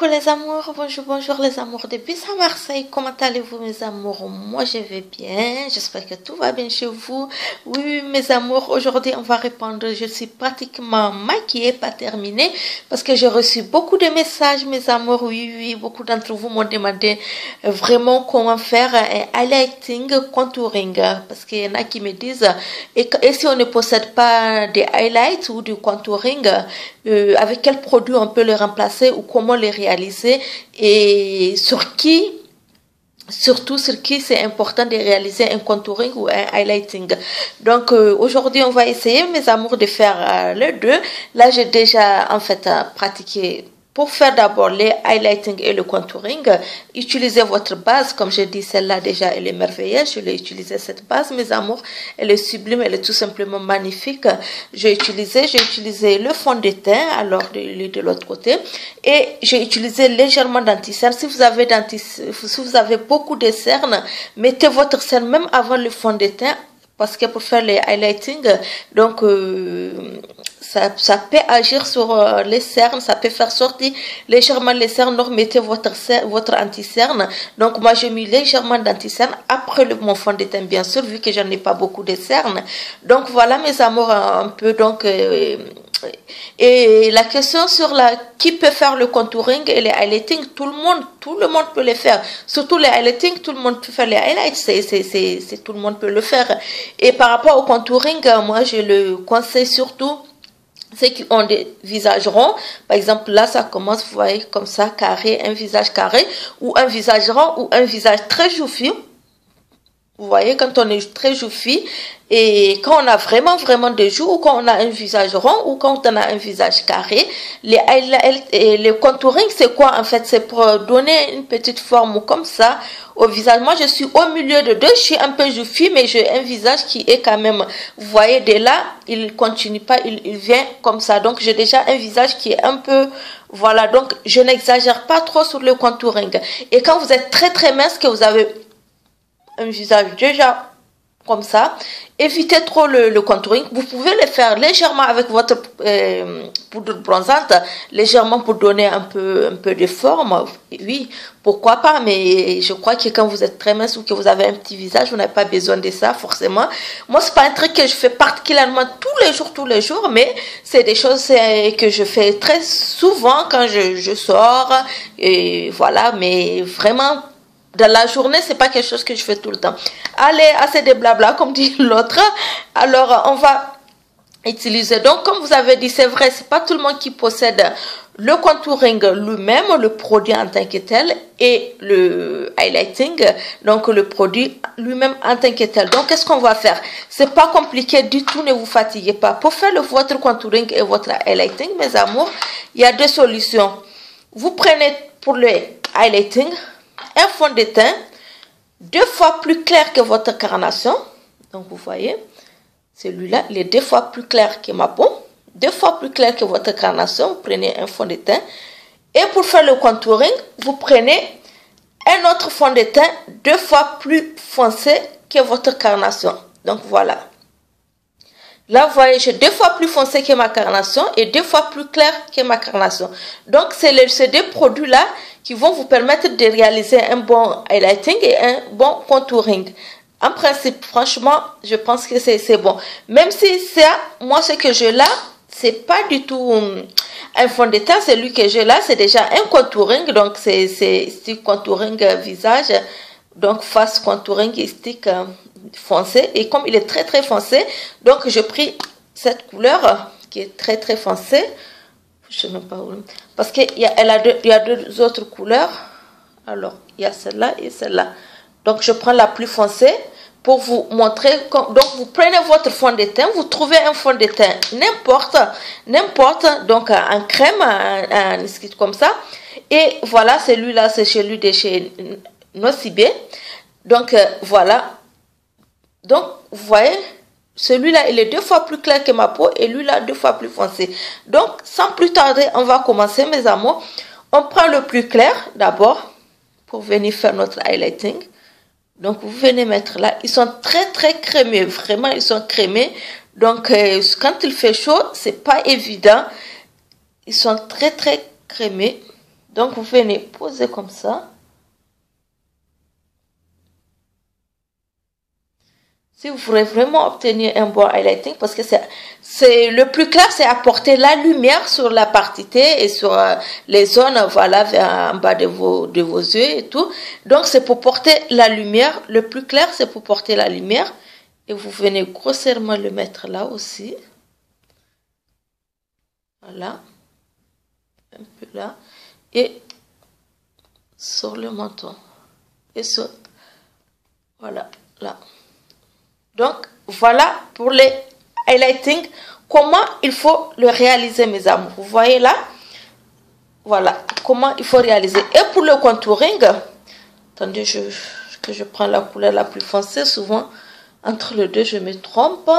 coucou les amours, bonjour les amours de Bis à Marseille, comment allez-vous mes amours? Moi je vais bien, j'espère que tout va bien chez vous. Oui mes amours, aujourd'hui on va répondre, je suis pratiquement maquillée, pas terminée, parce que j'ai reçu beaucoup de messages mes amours, oui, beaucoup d'entre vous m'ont demandé vraiment comment faire un highlighting, contouring, parce qu'il y en a qui me disent, et si on ne possède pas des highlights ou du contouring, avec quel produit on peut les remplacer ou comment les réaliser et surtout sur qui c'est important de réaliser un contouring ou un highlighting. Donc aujourd'hui on va essayer mes amours de faire les deux. Là j'ai déjà en fait pratiqué. Pour faire d'abord les highlighting et le contouring, utilisez votre base. Comme je dis, celle-là déjà, elle est merveilleuse. Je l'ai utilisé cette base, mes amours. Elle est sublime, elle est tout simplement magnifique. J'ai utilisé le fond de teint, alors de l'autre côté. Et j'ai utilisé légèrement d'anti-cerne. Si vous avez beaucoup de cernes, mettez votre cerne même avant le fond de teint. Parce que pour faire les highlighting, donc ça peut agir sur les cernes, ça peut faire sortir légèrement les cernes. Donc mettez votre anti-cerne. Donc moi j'ai mis légèrement d'anti-cerne après mon fond de teint bien sûr, vu que j'en ai pas beaucoup de cernes. Donc voilà mes amours un peu donc. Et la question sur qui peut faire le contouring et les highlighting, tout le monde peut le faire. Surtout les highlighting, tout le monde peut faire les highlights, tout le monde peut le faire. Et par rapport au contouring, moi je le conseille surtout ceux qui ont des visages ronds. Par exemple là ça commence, vous voyez comme ça, carré, un visage carré, ou un visage rond, ou un visage très joufflu. Vous voyez, quand on est très joufflu et quand on a vraiment des joues, ou quand on a un visage rond, ou quand on a un visage carré, les contouring, c'est quoi en fait? C'est pour donner une petite forme comme ça au visage. Moi, je suis au milieu de deux, je suis un peu joufflu, mais j'ai un visage qui est quand même, vous voyez, de là, il continue pas, il vient comme ça. Donc, j'ai déjà un visage qui est un peu, voilà, donc je n'exagère pas trop sur le contouring. Et quand vous êtes très mince, que vous avez un visage déjà comme ça, évitez trop le contouring. Vous pouvez le faire légèrement avec votre poudre bronzante, légèrement pour donner un peu de forme, oui, pourquoi pas, mais je crois que quand vous êtes très mince ou que vous avez un petit visage, vous n'avez pas besoin de ça forcément. Moi c'est pas un truc que je fais particulièrement tous les jours, mais c'est des choses que je fais très souvent quand je sors, et voilà, mais vraiment dans la journée, c'est pas quelque chose que je fais tout le temps. Allez, assez de blabla, comme dit l'autre. Alors, on va utiliser. Donc, comme vous avez dit, c'est vrai, c'est pas tout le monde qui possède le contouring lui-même, le produit en tant que tel, et le highlighting, donc le produit lui-même en tant que tel. Donc, qu'est-ce qu'on va faire? C'est pas compliqué du tout, ne vous fatiguez pas. Pour faire votre contouring et votre highlighting, mes amours, il y a deux solutions. Vous prenez pour le highlighting un fond de teint 2 fois plus clair que votre carnation. Donc vous voyez, celui-là, il est 2 fois plus clair que ma peau, 2 fois plus clair que votre carnation. Vous prenez un fond de teint. Et pour faire le contouring, vous prenez un autre fond de teint 2 fois plus foncé que votre carnation. Donc voilà. Là, vous voyez, j'ai 2 fois plus foncé que ma carnation et 2 fois plus clair que ma carnation. Donc, c'est ces deux produits-là qui vont vous permettre de réaliser un bon highlighting et un bon contouring. En principe, franchement, je pense que c'est bon. Même si ça, moi, ce que j'ai là, c'est pas du tout un fond de teint. Celui que j'ai là, c'est déjà un contouring. Donc, c'est contouring visage. Donc, face contouring stick foncé. Et comme il est très foncé, donc j'ai pris cette couleur qui est très foncée. Je sais même pas où. Parce qu'il y a deux autres couleurs. Alors, il y a celle-là et celle-là. Donc, je prends la plus foncée pour vous montrer. Donc, vous prenez votre fond de teint. Vous trouvez un fond de teint n'importe. Donc, en crème, un liquide comme ça. Et voilà, celui-là, c'est celui de chez Nocibé. Donc, voilà. Donc, vous voyez, celui-là, il est 2 fois plus clair que ma peau et lui-là, 2 fois plus foncé. Donc, sans plus tarder, on va commencer, mes amours. On prend le plus clair d'abord pour venir faire notre highlighting. Donc, vous venez mettre là. Ils sont très crémeux. Vraiment, ils sont crémeux. Donc, quand il fait chaud, c'est pas évident. Ils sont très crémeux. Donc, vous venez poser comme ça. Si vous voulez vraiment obtenir un bon highlighting, parce que c'est le plus clair, c'est apporter la lumière sur la partie T et sur les zones, voilà, vers en bas de vos yeux et tout. Donc, c'est pour porter la lumière. Le plus clair, c'est pour porter la lumière. Et vous venez grossièrement le mettre là aussi. Voilà. Un peu là. Et sur le menton. Et sur, voilà, là. Donc, voilà pour les highlighting. Comment il faut le réaliser, mes amours. Vous voyez là? Voilà, comment il faut réaliser. Et pour le contouring, attendez, que je prends la couleur la plus foncée. Souvent, entre les deux, je me trompe.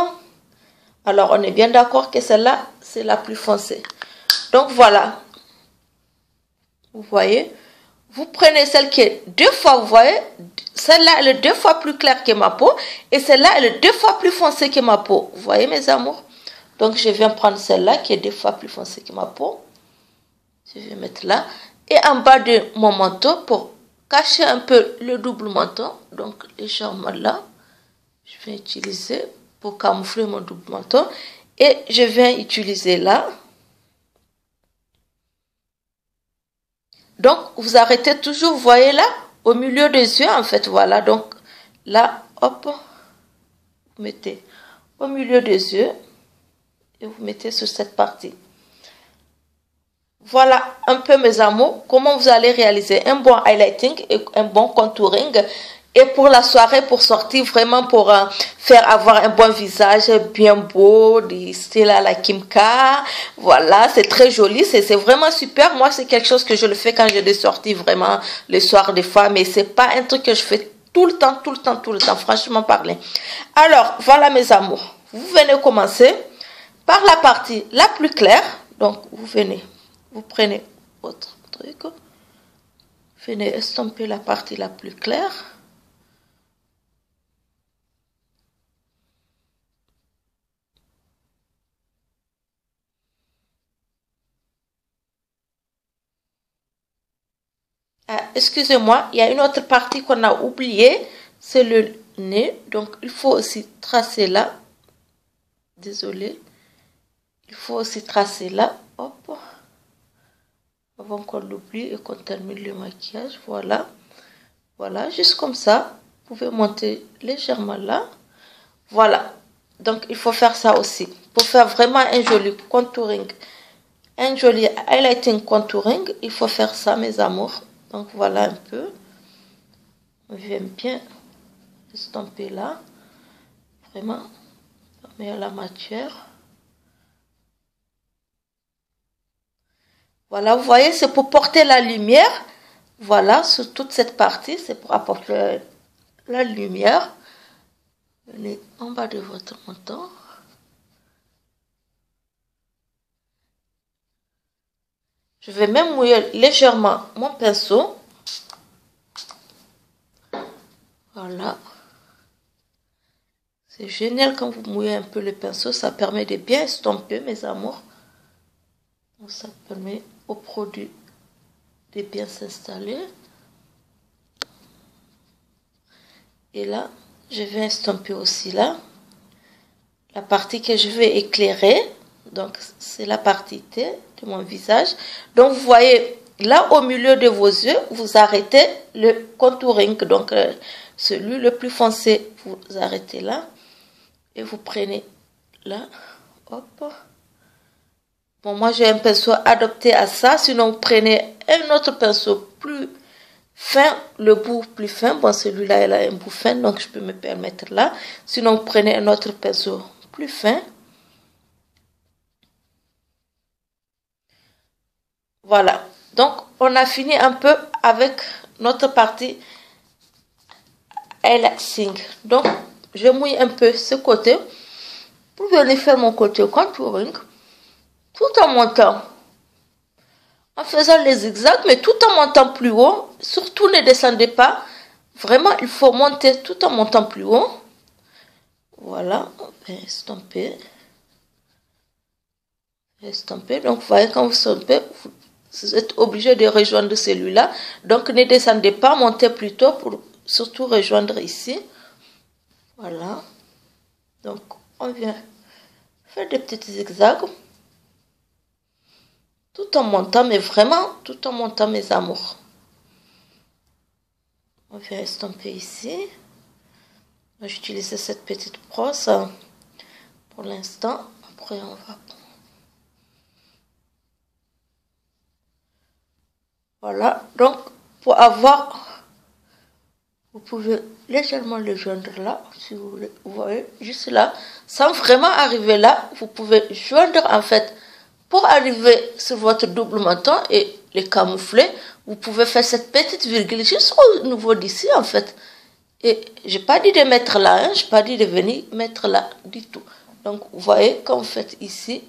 Alors, on est bien d'accord que celle-là, c'est la plus foncée. Donc, voilà. Vous voyez? Vous prenez celle qui est deux fois, vous voyez, celle-là, elle est deux fois plus claire que ma peau. Et celle-là, elle est deux fois plus foncée que ma peau. Vous voyez, mes amours? Donc, je viens prendre celle-là qui est deux fois plus foncée que ma peau. Je vais mettre là. Et en bas de mon manteau, pour cacher un peu le double menton, donc légèrement là, je vais utiliser pour camoufler mon double menton. Et je viens utiliser là. Donc, vous arrêtez toujours, vous voyez là, au milieu des yeux, en fait, voilà. Donc, là, hop, vous mettez au milieu des yeux et vous mettez sur cette partie. Voilà un peu, mes amours, comment vous allez réaliser un bon highlighting et un bon contouring. Et pour la soirée, pour sortir vraiment, pour faire avoir un bon visage bien beau, du style à la Kim K. Voilà, c'est très joli, c'est vraiment super. Moi, c'est quelque chose que je le fais quand j'ai des sorties vraiment le soir des fois. Mais c'est pas un truc que je fais tout le temps, franchement parler. Alors, voilà mes amours. Vous venez commencer par la partie la plus claire. Donc, vous prenez votre truc. Vous venez estomper la partie la plus claire. Ah, excusez-moi, il y a une autre partie qu'on a oubliée, c'est le nez. Donc, il faut aussi tracer là. Désolé. Il faut aussi tracer là. Hop. Avant qu'on l'oublie et qu'on termine le maquillage. Voilà. Voilà, juste comme ça. Vous pouvez monter légèrement là. Voilà. Donc, il faut faire ça aussi. Pour faire vraiment un joli contouring, un joli highlighting contouring, il faut faire ça, mes amours. Donc, voilà un peu. On vient bien estomper là. Vraiment, on met la matière. Voilà, vous voyez, c'est pour porter la lumière. Voilà, sur toute cette partie, c'est pour apporter la lumière. Venez en bas de votre menton. Je vais même mouiller légèrement mon pinceau. Voilà. C'est génial quand vous mouillez un peu le pinceau. Ça permet de bien estomper, mes amours. Donc, ça permet au produit de bien s'installer. Et là, je vais estomper aussi là. La partie que je vais éclairer. Donc, c'est la partie T de mon visage. Donc, vous voyez, là, au milieu de vos yeux, vous arrêtez le contouring. Donc, celui le plus foncé, vous arrêtez là. Et vous prenez là. Hop. Bon, moi, j'ai un pinceau adapté à ça. Sinon, vous prenez un autre pinceau plus fin, le bout plus fin. Bon, celui-là, il a un bout fin, donc je peux me permettre là. Sinon, vous prenez un autre pinceau plus fin. Voilà. Donc, on a fini un peu avec notre partie highlighting. Donc, je mouille un peu ce côté pour venir faire mon côté contouring tout en montant. En faisant les zigzags, mais tout en montant plus haut. Surtout, ne descendez pas. Vraiment, il faut monter tout en montant plus haut. Voilà. On va estomper. Estomper. Donc, vous voyez, quand vous estompez, vous Vous êtes obligé de rejoindre celui-là. Donc, ne descendez pas, montez plutôt pour surtout rejoindre ici. Voilà. Donc, on vient faire des petits zigzags. Tout en montant, mais vraiment, tout en montant, mes amours. On vient estomper ici. J'utilise cette petite brosse pour l'instant. Après, on va... Voilà. Donc, pour avoir... Vous pouvez légèrement le joindre là, si vous voulez. Vous voyez, juste là. Sans vraiment arriver là, vous pouvez joindre en fait. Pour arriver sur votre double menton et les camoufler, vous pouvez faire cette petite virgule juste au niveau d'ici en fait. Et j'ai pas dit de mettre là, hein, j'ai pas dit de venir mettre là du tout. Donc vous voyez quand vous faites ici,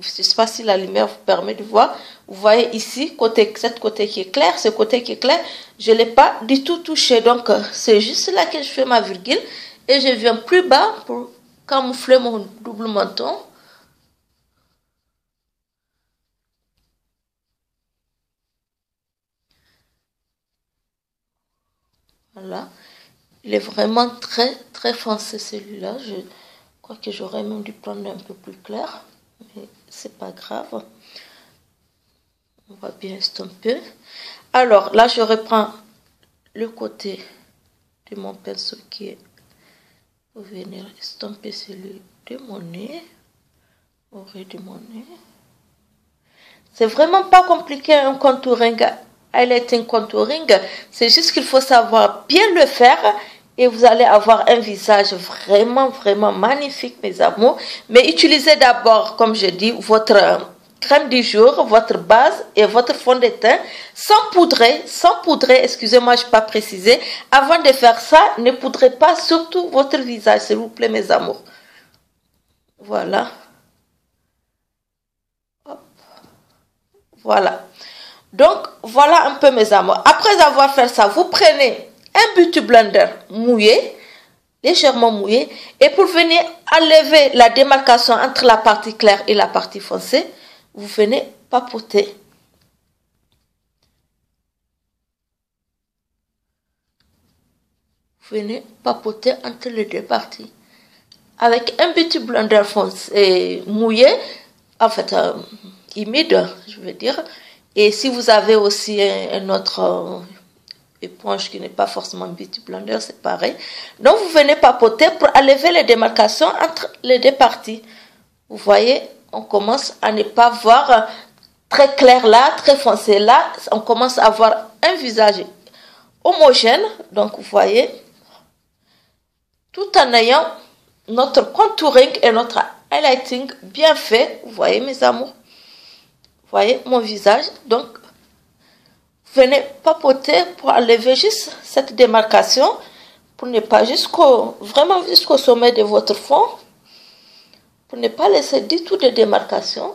je sais pas si la lumière vous permet de voir, vous voyez ici, cette côté qui est clair, ce côté qui est clair, je l'ai pas du tout touché. Donc c'est juste là que je fais ma virgule et je viens plus bas pour camoufler mon double menton. Voilà. Il est vraiment très très foncé celui-là. Je crois que j'aurais même dû prendre un peu plus clair. Mais c'est pas grave. On va bien estomper. Alors là, je reprends le côté de mon pinceau qui est pour venir estomper celui de mon nez. Au ras de mon nez. C'est vraiment pas compliqué un contouring. Highlighting contouring, c'est juste qu'il faut savoir bien le faire et vous allez avoir un visage vraiment vraiment magnifique mes amours. Mais utilisez d'abord, comme je dis, votre crème du jour, votre base et votre fond de teint sans poudrer, excusez-moi, je n'ai pas précisé. Avant de faire ça, ne poudrez pas surtout votre visage, s'il vous plaît mes amours. Voilà. Hop. Voilà. Donc, voilà un peu mes amours. Après avoir fait ça, vous prenez un beauty blender mouillé, légèrement mouillé, et pour venir enlever la démarcation entre la partie claire et la partie foncée, vous venez papoter. Vous venez papoter entre les deux parties. Avec un beauty blender foncé, mouillé, en fait, humide, je veux dire. Et si vous avez aussi un autre éponge qui n'est pas forcément beauty blender, c'est pareil. Donc vous venez papoter pour enlever les démarcations entre les deux parties. Vous voyez, on commence à ne pas voir très clair là, très foncé là. On commence à avoir un visage homogène. Donc vous voyez, tout en ayant notre contouring et notre highlighting bien fait. Vous voyez mes amours. Vous voyez mon visage, donc venez papoter pour enlever juste cette démarcation, pour ne pas vraiment jusqu'au sommet de votre fond, pour ne pas laisser du tout de démarcation.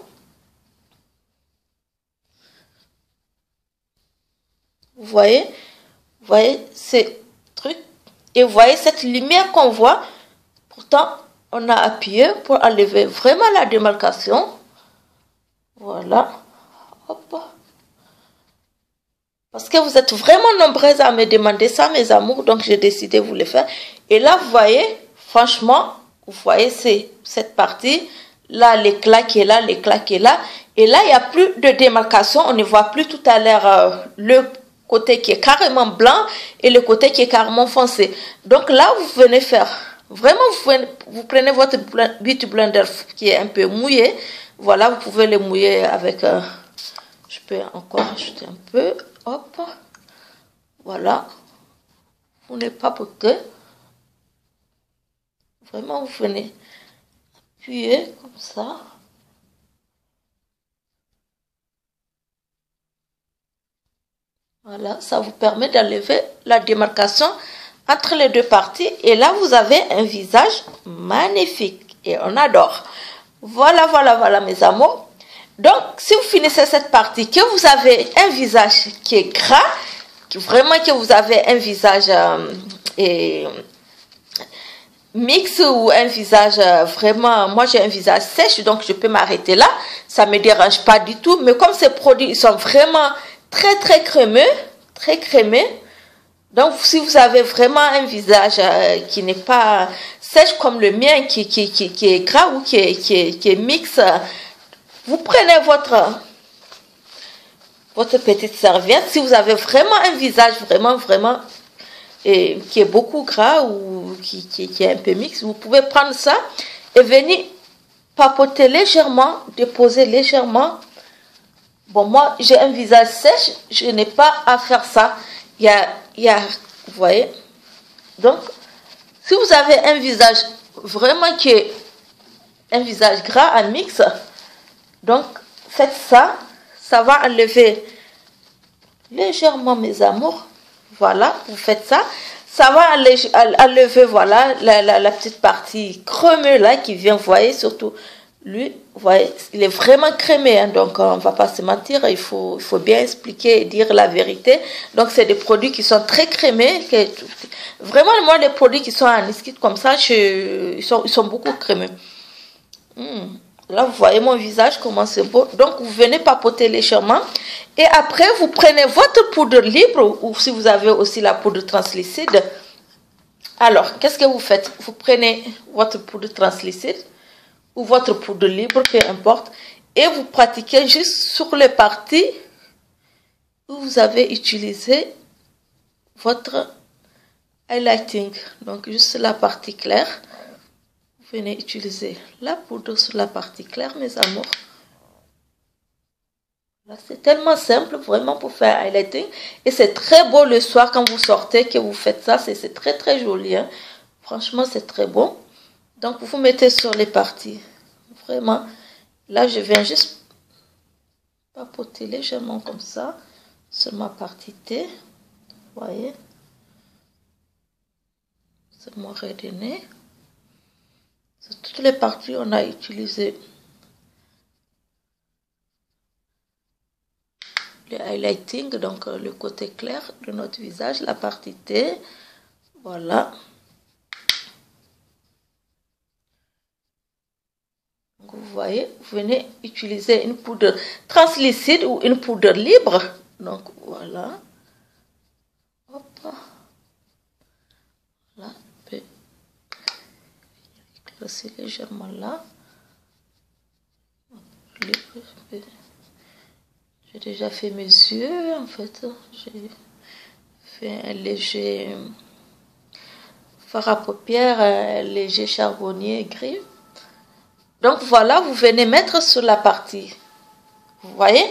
Vous voyez ces trucs et vous voyez cette lumière qu'on voit, pourtant on a appuyé pour enlever vraiment la démarcation. Voilà. Hop. Parce que vous êtes vraiment nombreuses à me demander ça, mes amours, donc j'ai décidé de vous le faire. Et là, vous voyez, franchement, vous voyez cette partie, là, l'éclat qui est là, l'éclat qui est là. Et là, il n'y a plus de démarcation, on ne voit plus tout à l'heure le côté qui est carrément blanc et le côté qui est carrément foncé. Donc là, vous venez faire, vraiment, vous prenez votre beauty blender qui est un peu mouillé. Voilà, vous pouvez le mouiller avec... je peux encore ajouter un peu. Hop. Voilà. Vous n'êtes pas bloqué. Vraiment, vous venez appuyer comme ça. Voilà, ça vous permet d'enlever la démarcation entre les deux parties. Et là, vous avez un visage magnifique. Et on adore. Voilà, mes amours. Donc, si vous finissez cette partie, que vous avez un visage qui est gras, vraiment que vous avez un visage mix ou un visage vraiment, moi j'ai un visage sèche, donc je peux m'arrêter là, ça me dérange pas du tout. Mais comme ces produits, ils sont vraiment très crémeux, donc si vous avez vraiment un visage qui n'est pas sèche comme le mien, qui est gras ou qui est mix, vous prenez votre petite serviette. Si vous avez vraiment un visage vraiment et qui est beaucoup gras ou qui est un peu mixte, vous pouvez prendre ça et venir papoter légèrement, déposer légèrement. Bon, moi, j'ai un visage sèche, je n'ai pas à faire ça. Il y a, vous voyez. Donc, si vous avez un visage vraiment qui est un visage gras, un mix, donc, faites ça. Ça va enlever légèrement, mes amours. Voilà, vous faites ça. Ça va enlever, voilà, la petite partie crémeuse là qui vient, vous voyez, surtout lui, vous voyez, il est vraiment crémeux, hein, donc on ne va pas se mentir, il faut bien expliquer et dire la vérité. Donc c'est des produits qui sont très crémeux. Vraiment, moi, les produits qui sont en liquide comme ça, ils sont beaucoup crémeux. Là, vous voyez mon visage, comment c'est beau. Donc, vous venez papoter légèrement. Et après, vous prenez votre poudre libre, ou si vous avez aussi la poudre translucide. Alors, qu'est-ce que vous faites? Vous prenez votre poudre translucide, ou votre poudre libre, peu importe. Et vous pratiquez juste sur les parties où vous avez utilisé votre highlighting. Donc, juste la partie claire. Venez utiliser la poudre sur la partie claire, mes amours. C'est tellement simple, vraiment, pour faire highlighting. Et c'est très beau le soir quand vous sortez, que vous faites ça. C'est très joli. Hein. Franchement, c'est très beau. Donc, vous mettez sur les parties. Vraiment. Là, je viens juste papoter légèrement comme ça. Sur ma partie T. Vous voyez. C'est mon redonné. Toutes les parties, on a utilisé le highlighting, donc le côté clair de notre visage, la partie T. Voilà. Donc, vous voyez, vous venez utiliser une poudre translucide ou une poudre libre. Donc, voilà. Hop. Voilà. Éclaircir légèrement là. J'ai déjà fait mes yeux, en fait. J'ai fait un léger fard à paupières, un léger charbonnier gris. Donc voilà, vous venez mettre sur la partie, vous voyez,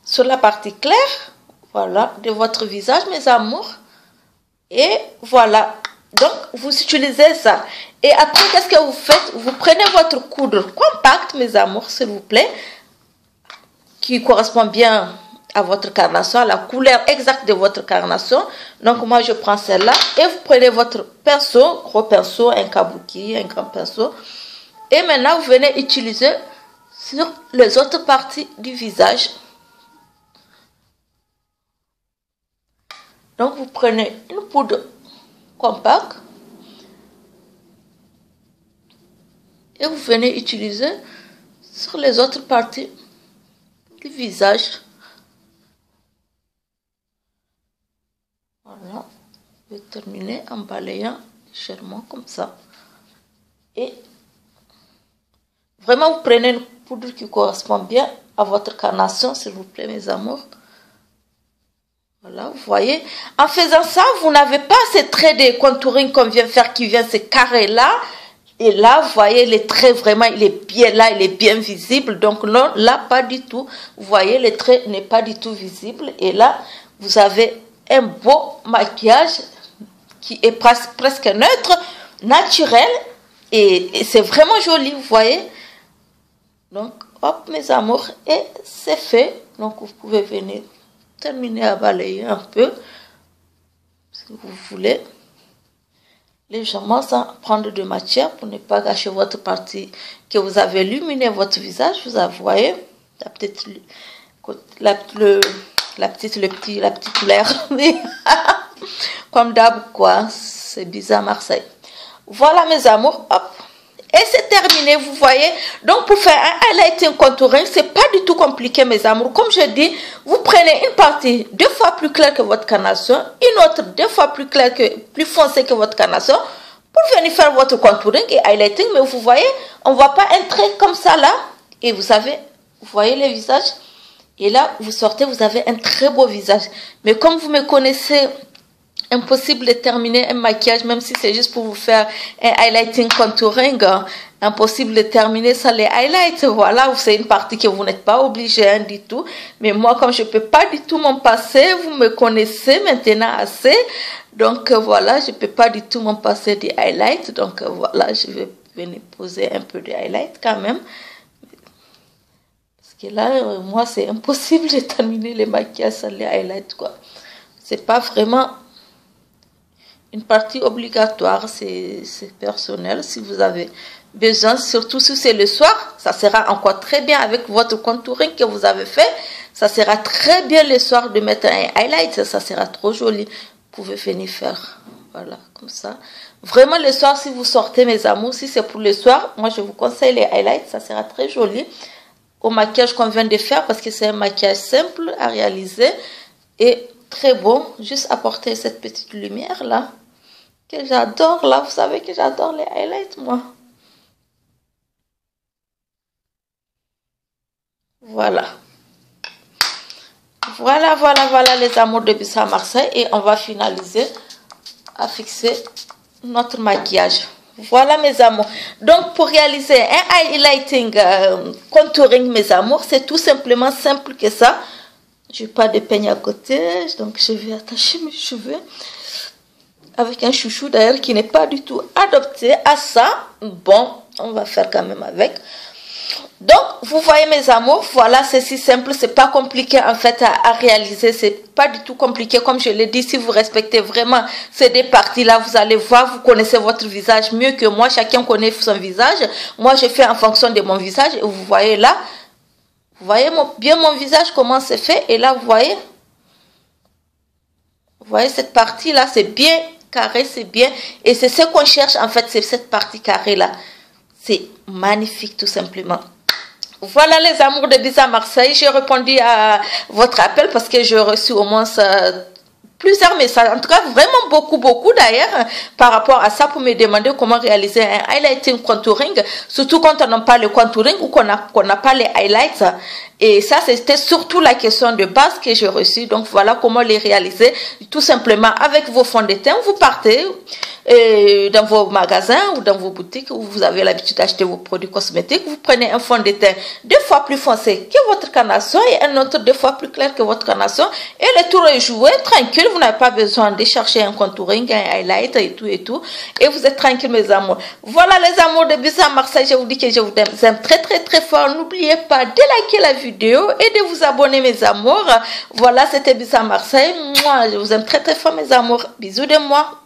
sur la partie claire, voilà, de votre visage, mes amours. Et voilà. Donc, vous utilisez ça. Et après, qu'est-ce que vous faites? Vous prenez votre poudre compacte, mes amours, s'il vous plaît, qui correspond bien à votre carnation, à la couleur exacte de votre carnation. Donc, moi, je prends celle-là. Et vous prenez votre pinceau, gros pinceau, un kabuki, un grand pinceau. Et maintenant, vous venez utiliser sur les autres parties du visage. Donc, vous prenez une poudre compacte et vous venez utiliser sur les autres parties du visage. Voilà, je vais terminer en balayant légèrement comme ça. Et vraiment, vous prenez une poudre qui correspond bien à votre carnation, s'il vous plaît, mes amours. Voilà, vous voyez. En faisant ça, vous n'avez pas ces traits de contouring qu'on vient faire, qui vient se carrer là. Et là, vous voyez, les traits, vraiment, il est bien là, il est bien visible. Donc non, là, pas du tout. Vous voyez, le trait n'est pas du tout visible. Et là, vous avez un beau maquillage qui est presque neutre, naturel. Et c'est vraiment joli, vous voyez. Donc, hop, mes amours, et c'est fait. Donc, vous pouvez venir terminer à balayer un peu, si vous voulez, légèrement, sans prendre de matière, pour ne pas gâcher votre partie que vous avez illuminé votre visage. Vous voyez la petite couleur comme d'hab, quoi. C'est bizarre, Marseille. Voilà mes amours, hop. Et c'est terminé, vous voyez. Donc pour faire un highlighting contouring, c'est pas du tout compliqué mes amours. Comme je dis, vous prenez une partie 2 fois plus claire que votre carnation, une autre 2 fois plus claire plus foncée que votre carnation, pour venir faire votre contouring et highlighting. Mais vous voyez, on voit pas un trait comme ça là. Et vous savez, vous voyez le visage. Et là, vous sortez, vous avez un très beau visage. Mais comme vous me connaissez, impossible de terminer un maquillage, même si c'est juste pour vous faire un highlighting contouring, impossible de terminer sans les highlights. Voilà, c'est une partie que vous n'êtes pas obligé hein, du tout. Mais moi, comme je ne peux pas du tout m'en passer, vous me connaissez maintenant assez. Donc voilà, je ne peux pas du tout m'en passer des highlights. Donc voilà, je vais venir poser un peu de highlights quand même. Parce que là, moi, c'est impossible de terminer les maquillages sans les highlights, quoi. C'est pas vraiment une partie obligatoire, c'est personnel. Si vous avez besoin, surtout si c'est le soir, ça sera encore très bien avec votre contouring que vous avez fait. Ça sera très bien le soir de mettre un highlight, ça sera trop joli. Vous pouvez venir faire, voilà, comme ça. Vraiment le soir, si vous sortez mes amours, si c'est pour le soir, moi je vous conseille les highlights, ça sera très joli. Au maquillage qu'on vient de faire, parce que c'est un maquillage simple à réaliser et très beau. Juste apporter cette petite lumière là. Que j'adore là, vous savez que j'adore les highlights moi. Voilà. Voilà les amours de Bissau Marseille et on va finaliser à fixer notre maquillage. Voilà mes amours. Donc pour réaliser un highlighting contouring mes amours, c'est tout simplement simple que ça. Je n'ai pas de peigne à côté, donc je vais attacher mes cheveux. Avec un chouchou d'ailleurs qui n'est pas du tout adopté à ça. Bon, on va faire quand même avec. Donc, vous voyez mes amours, voilà, c'est si simple, c'est pas compliqué en fait à réaliser, c'est pas du tout compliqué. Comme je l'ai dit, si vous respectez vraiment ces deux parties-là, vous allez voir, vous connaissez votre visage mieux que moi, chacun connaît son visage. Moi, je fais en fonction de mon visage et vous voyez là, vous voyez bien mon visage, comment c'est fait. Et là, vous voyez cette partie-là, c'est bien carré, c'est bien. Et c'est ce qu'on cherche en fait, c'est cette partie carrée-là. C'est magnifique tout simplement. Voilà les amours de Bissau Marseille. J'ai répondu à votre appel parce que j'ai reçu au moins plusieurs messages, en tout cas vraiment beaucoup d'ailleurs par rapport à ça pour me demander comment réaliser un highlighting contouring, surtout quand on n'a pas le contouring ou qu'on n'a pas les highlights. Et ça c'était surtout la question de base que j'ai reçue. Donc voilà comment les réaliser, tout simplement avec vos fonds de teint. Vous partez dans vos magasins ou dans vos boutiques où vous avez l'habitude d'acheter vos produits cosmétiques, vous prenez un fond de teint 2 fois plus foncé que votre carnation et un autre 2 fois plus clair que votre carnation et le tour est joué tranquille. Vous n'avez pas besoin de chercher un contouring, un highlight et tout et vous êtes tranquille mes amours. Voilà les amours de Bissau Marseille, je vous dis que je vous aime très fort. N'oubliez pas de liker la vidéo et de vous abonner mes amours. Voilà, c'était Bissau Marseille. Moi je vous aime très fort mes amours. Bisous de moi.